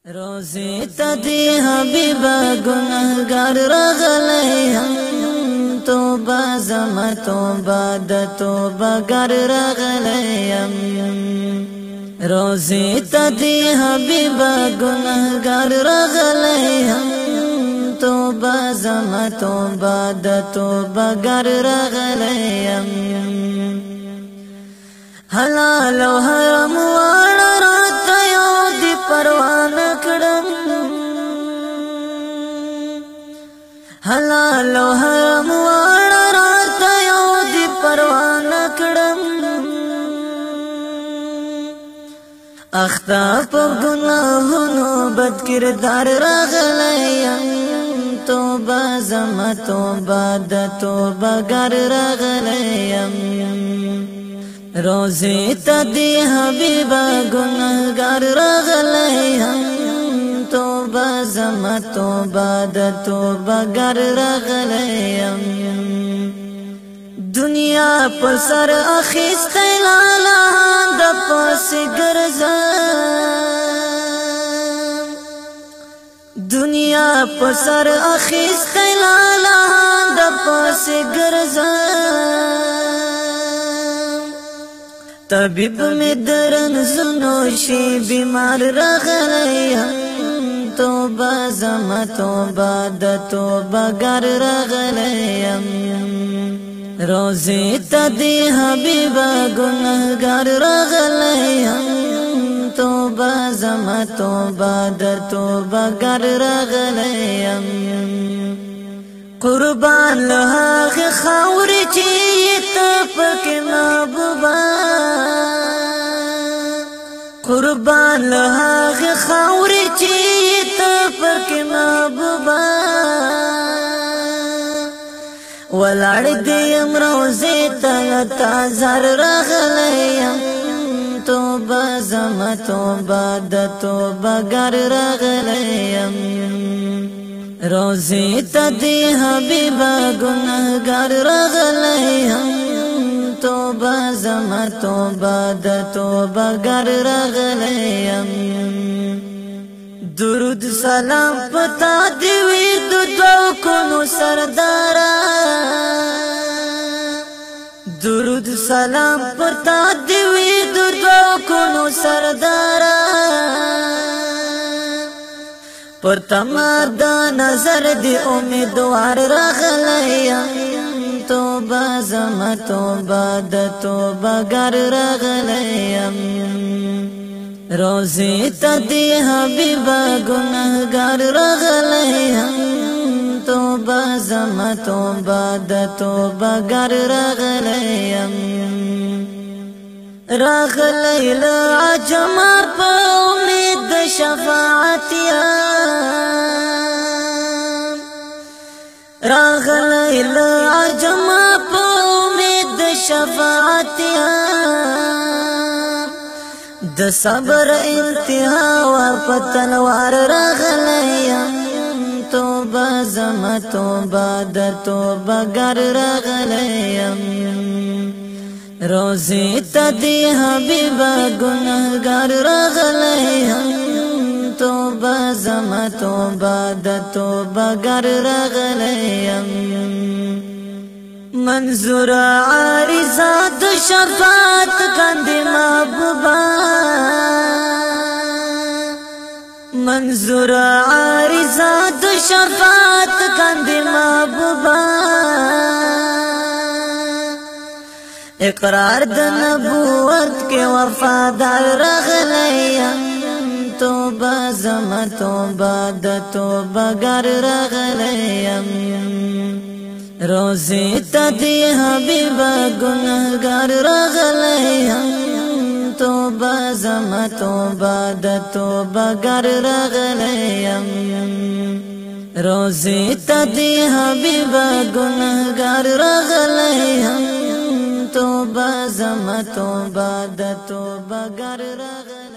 روزی تدی حبیبا گناہگار رغلیم توبہ زما توبہ د توبہ گر رغلیم روزی تدی حبیبا گناہگار رغلیم توبہ زما توبہ د توبہ گر رغلیم حلال و حرام واړه راته یو دی پروا نه کړم حلال و حرام واړه راته یو دی پروا نه کړم اخطا په ګناهونو بد کردار راغلی توبه زما توبه د توبه ګر راغلی روزی تدی حبیبا گناہگار رغلیم توبہ زما توبہ د توبہ گر رغلیم دنیا پر سر اخیستی لالا د پاس گرزم دنیا پر سر اخیستی لالا د پاس گرزم طبیب میں درن زنوشی بیمار رغلیم توبہ زما توبہ د توبہ گر رغلیم روزی تدی حبیبا گناہگار رغلیم توبہ زما توبہ د توبہ گر رغلیم قربان لهاغ خاوری چی تپک محبوبا قربان لهاغ خاوری چی تپک محبوبا ولار دیم روزی تلتا زر رغلیم توبہ زما توبہ د توبہ گر رغلیم روزی تدی حبیبا گناہگار رغلیم توبہ زما توبہ د توبہ گر رغلیم درود سلام پتا دیوی دو کنو سردارا درود سلام پتا دیوی دو کنو سردارا پر تمادا نظر دی امیدوار رغلیم توبہ زما توبہ د توبہ گر رغلیم روزی تدی حبیبا گناہگار رغلیم توبہ زما توبہ د توبہ گر رغلیم راغلی لعجما پا امید شفاعتیا راغلی لعجما پا امید شفاعتیا د صبر انتہا ور پتلوار راغلیم توبہ زما توبہ د توبہ گر رغلیم روزی تدی حبیبا گناہگار رغلیم توبہ زما توبہ د توبہ گر رغلیم منظور عارضات شفاعت کندی محبوبا منظور عارضات شفاعت کندی محبوبا اقرار د نبوت کے وفادار رغلیم توبہ زما توبہ د توبہ گر رغلیم روزی تدی حبیبا گناہگار رغلیم توبہ زما توبہ د توبہ گر رغلیم روزی تدی حبیبا گناہگار رغلیم توبہ زما توبہ د توبہ گر رغلیم